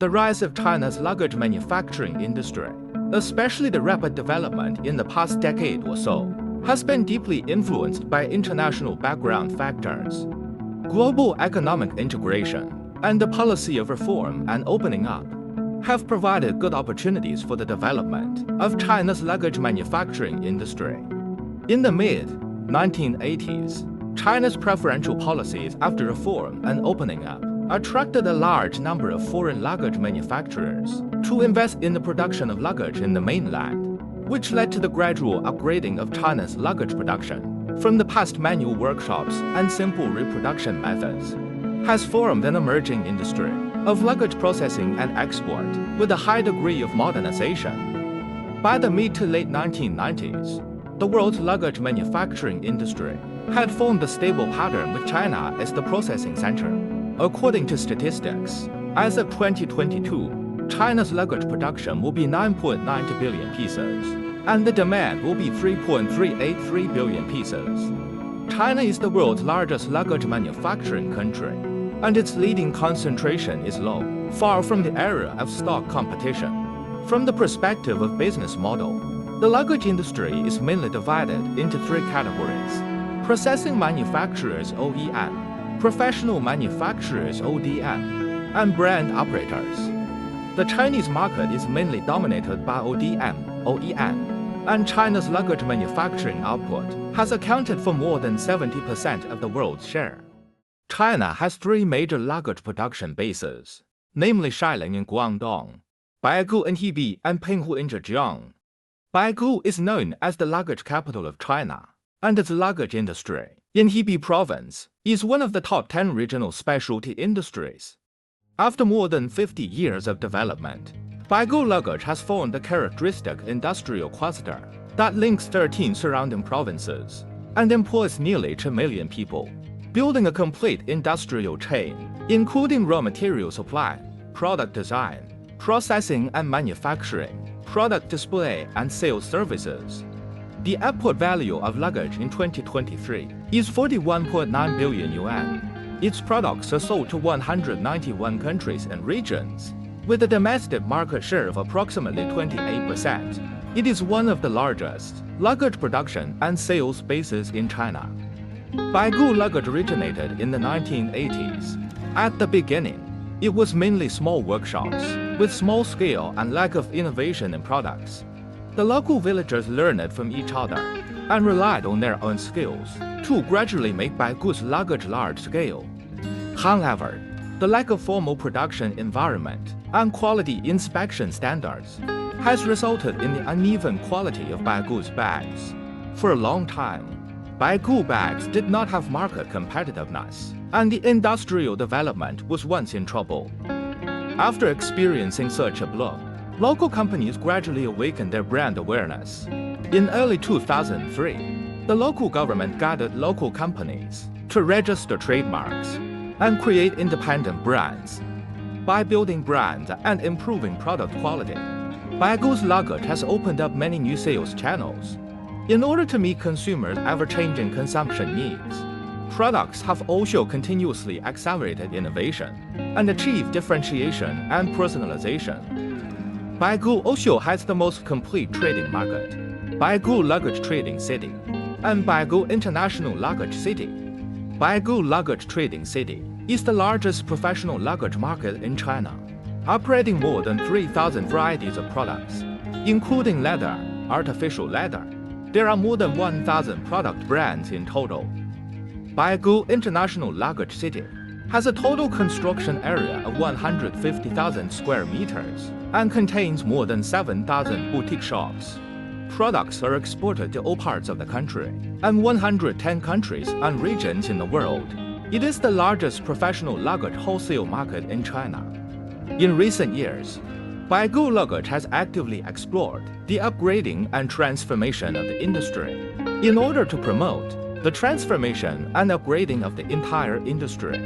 The rise of China's luggage manufacturing industry, especially the rapid development in the past decade or so, has been deeply influenced by international background factors. Global economic integration and the policy of reform and opening up have provided good opportunities for the development of China's luggage manufacturing industry. In the mid-1980s, China's preferential policies after reform and opening up attracted a large number of foreign luggage manufacturers to invest in the production of luggage in the mainland, which led to the gradual upgrading of China's luggage production from the past manual workshops and simple reproduction methods, has formed an emerging industry of luggage processing and export with a high degree of modernization. By the mid to late 1990s, the world's luggage manufacturing industry had formed a stable pattern with China as the processing center. According to statistics, as of 2022, China's luggage production will be 9.90 billion pieces, and the demand will be 3.383 billion pieces. China is the world's largest luggage manufacturing country, and its leading concentration is low, far from the era of stock competition. From the perspective of business model, the luggage industry is mainly divided into three categories: processing manufacturers (OEM), professional manufacturers (ODM), and brand operators. The Chinese market is mainly dominated by OEM, and China's luggage manufacturing output has accounted for more than 70% of the world's share. China has three major luggage production bases, namely Shiling in Guangdong, Baigou in Hebei, and Pinghu in Jiaxing. Baigou is known as the luggage capital of China, and its luggage industry in Hebei province is one of the top 10 regional specialty industries. After more than 50 years of development, Baigou Luggage has formed a characteristic industrial cluster that links 13 surrounding provinces and employs nearly 2 million people, building a complete industrial chain, including raw material supply, product design, processing and manufacturing, product display and sales services. The export value of luggage in 2023 is 41.9 billion yuan. Its products are sold to 191 countries and regions, with a domestic market share of approximately 28%. It is one of the largest luggage production and sales bases in China. Baigou Luggage originated in the 1980s. At the beginning, it was mainly small workshops, with small scale and lack of innovation in products. The local villagers learned from each other and relied on their own skills to gradually make Baigou's luggage large scale. However, the lack of formal production environment and quality inspection standards has resulted in the uneven quality of Baigou's bags. For a long time, Baigou bags did not have market competitiveness, and the industrial development was once in trouble. After experiencing such a blow, local companies gradually awakened their brand awareness. In early 2003, the local government guided local companies to register trademarks and create independent brands. By building brands and improving product quality, Baigou's luggage has opened up many new sales channels. In order to meet consumers' ever-changing consumption needs, products have also continuously accelerated innovation and achieved differentiation and personalization. Baigou also has the most complete trading market: Baigou Luggage Trading City and Baigou International Luggage City. Baigou Luggage Trading City is the largest professional luggage market in China, operating more than 3,000 varieties of products, including leather, artificial leather. There are more than 1,000 product brands in total. Baigou International Luggage City has a total construction area of 150,000 square meters and contains more than 7,000 boutique shops. Products are exported to all parts of the country and 110 countries and regions in the world. It is the largest professional luggage wholesale market in China. In recent years, Baigou Luggage has actively explored the upgrading and transformation of the industry. In order to promote the transformation and upgrading of the entire industry,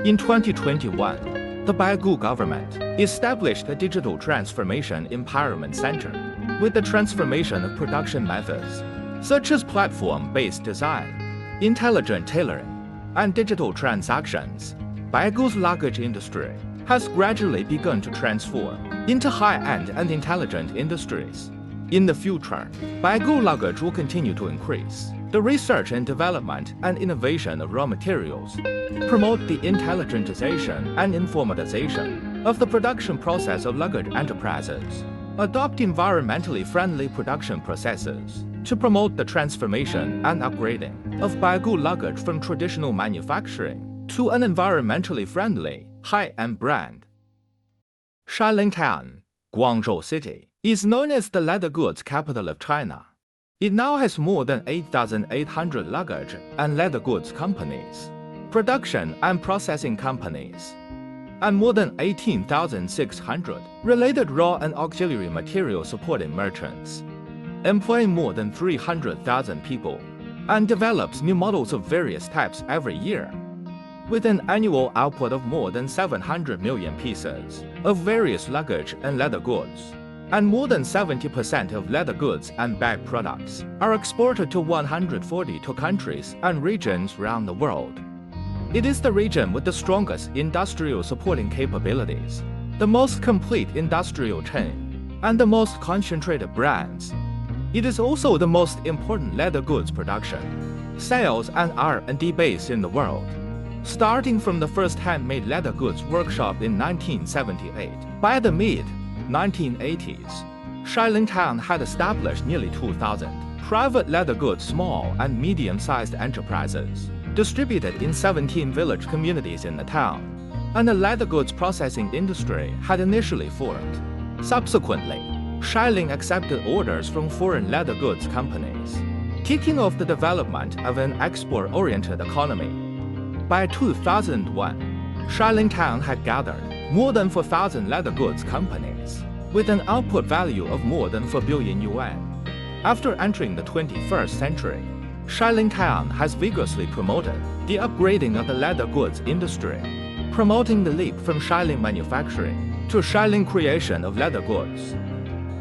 in 2021, the Baigou government established a Digital Transformation Empowerment Center with the transformation of production methods, such as platform-based design, intelligent tailoring, and digital transactions. Baigou's luggage industry has gradually begun to transform into high-end and intelligent industries. In the future, Baigou luggage will continue to increase the research and development and innovation of raw materials, promote the intelligentization and informatization of the production process of luggage enterprises, adopt environmentally friendly production processes to promote the transformation and upgrading of Baigou luggage from traditional manufacturing to an environmentally friendly, high-end brand. Shiling Town, Guangzhou City, is known as the leather goods capital of China. It now has more than 8,800 luggage and leather goods companies, production and processing companies, and more than 18,600 related raw and auxiliary material supporting merchants, employing more than 300,000 people, and develops new models of various types every year, with an annual output of more than 700 million pieces of various luggage and leather goods. And more than 70% of leather goods and bag products are exported to 142 countries and regions around the world. It is the region with the strongest industrial supporting capabilities, the most complete industrial chain, and the most concentrated brands. It is also the most important leather goods production, sales and R&D base in the world. Starting from the first handmade leather goods workshop in 1978, by the mid-1980s, Shiling Town had established nearly 2,000 private leather goods small and medium-sized enterprises, distributed in 17 village communities in the town, and the leather goods processing industry had initially formed. Subsequently, Shiling accepted orders from foreign leather goods companies, kicking off the development of an export-oriented economy. By 2001, Shiling Town had gathered more than 4,000 leather goods companies, with an output value of more than 4 billion yuan. After entering the 21st century, Shiling Town has vigorously promoted the upgrading of the leather goods industry, promoting the leap from Shiling manufacturing to Shiling creation of leather goods.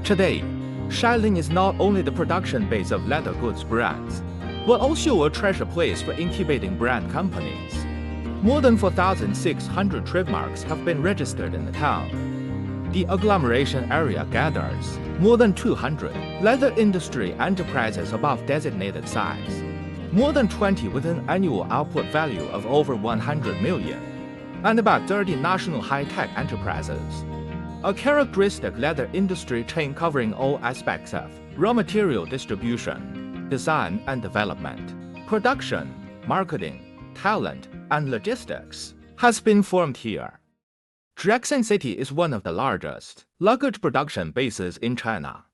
Today, Shiling is not only the production base of leather goods brands, but also a treasure place for incubating brand companies. More than 4,600 trademarks have been registered in the town. The agglomeration area gathers more than 200 leather industry enterprises above designated size, more than 20 with an annual output value of over 100 million, and about 30 national high-tech enterprises. A characteristic leather industry chain covering all aspects of raw material distribution, design and development, production, marketing, talent, and logistics has been formed here. Jiaxing City is one of the largest luggage production bases in China.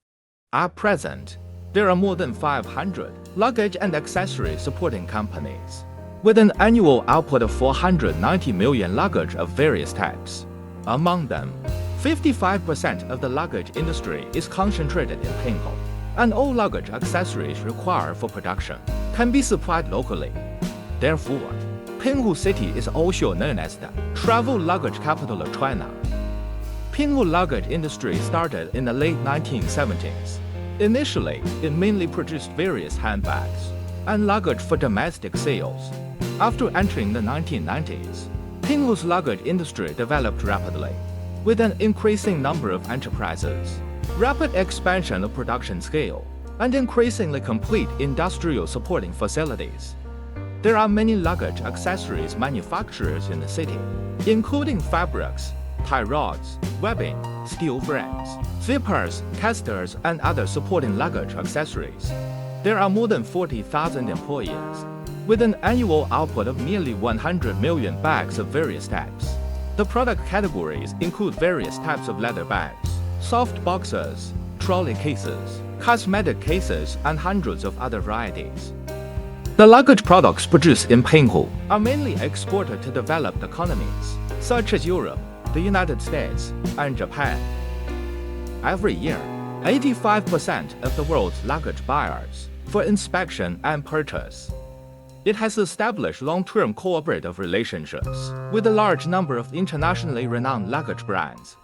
At present, there are more than 500 luggage and accessory supporting companies, with an annual output of 490 million luggage of various types. Among them, 55% of the luggage industry is concentrated in Pinghu, and all luggage accessories required for production can be supplied locally. Therefore, Pinghu City is also known as the travel luggage capital of China. Pinghu luggage industry started in the late 1970s. Initially, it mainly produced various handbags and luggage for domestic sales. After entering the 1990s, Pinghu's luggage industry developed rapidly, with an increasing number of enterprises, rapid expansion of production scale, and increasingly complete industrial supporting facilities. There are many luggage accessories manufacturers in the city, including fabrics, tie rods, webbing, steel frames, zippers, casters, and other supporting luggage accessories. There are more than 40,000 employees, with an annual output of nearly 100 million bags of various types. The product categories include various types of leather bags, soft boxes, trolley cases, cosmetic cases, and hundreds of other varieties. The luggage products produced in Pinghu are mainly exported to developed economies, such as Europe, the United States, and Japan. Every year, 85% of the world's luggage buyers for inspection and purchase. It has established long-term cooperative relationships with a large number of internationally renowned luggage brands.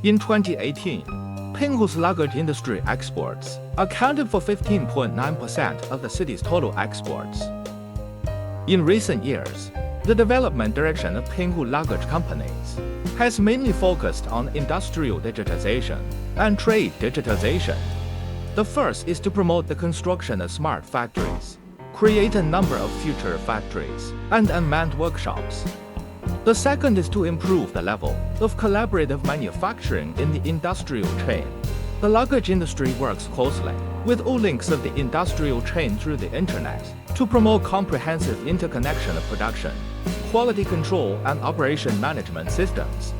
In 2018, Pinghu's luggage industry exports accounted for 15.9% of the city's total exports. In recent years, The development direction of Pinghu luggage companies has mainly focused on industrial digitization and trade digitization. The first is to promote the construction of smart factories, create a number of future factories, and unmanned workshops. The second is to improve the level of collaborative manufacturing in the industrial chain. The luggage industry works closely with all links of the industrial chain through the internet to promote comprehensive interconnection of production, quality control, and operation management systems.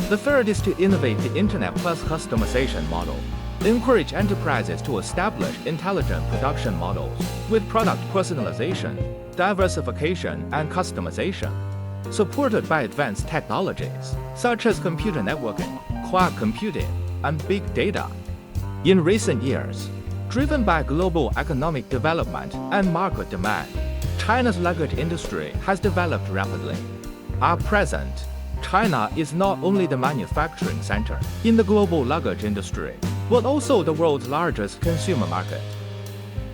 The third is to innovate the internet plus customization model, encourage enterprises to establish intelligent production models with product personalization, diversification, and customization, supported by advanced technologies such as computer networking, cloud computing, and big data. In recent years, driven by global economic development and market demand, China's luggage industry has developed rapidly. At present, China is not only the manufacturing center in the global luggage industry, but also the world's largest consumer market.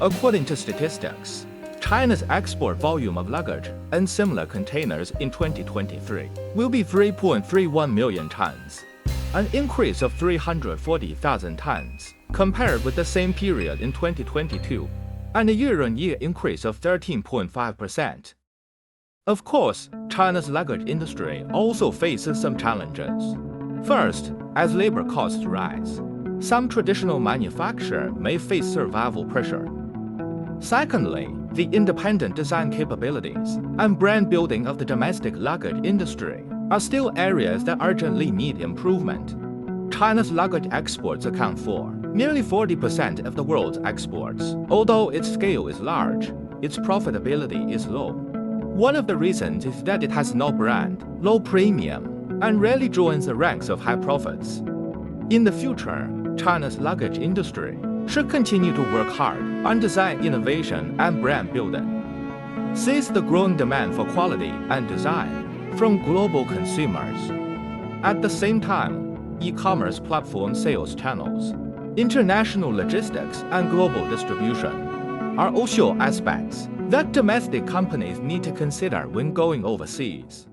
According to statistics, China's export volume of luggage and similar containers in 2023 will be 3.31 million tons, an increase of 340,000 tons compared with the same period in 2022, and a year-on-year increase of 13.5%. Of course, China's luggage industry also faces some challenges. First, as labor costs rise, some traditional manufacturers may face survival pressure. Secondly, the independent design capabilities and brand building of the domestic luggage industry are still areas that urgently need improvement. China's luggage exports account for nearly 40% of the world's exports. Although its scale is large, its profitability is low. One of the reasons is that it has no brand, low premium, and rarely joins the ranks of high profits. In the future, China's luggage industry should continue to work hard on design innovation and brand building, seize the growing demand for quality and design from global consumers. At the same time, e-commerce platform sales channels, international logistics, and global distribution are also aspects that domestic companies need to consider when going overseas.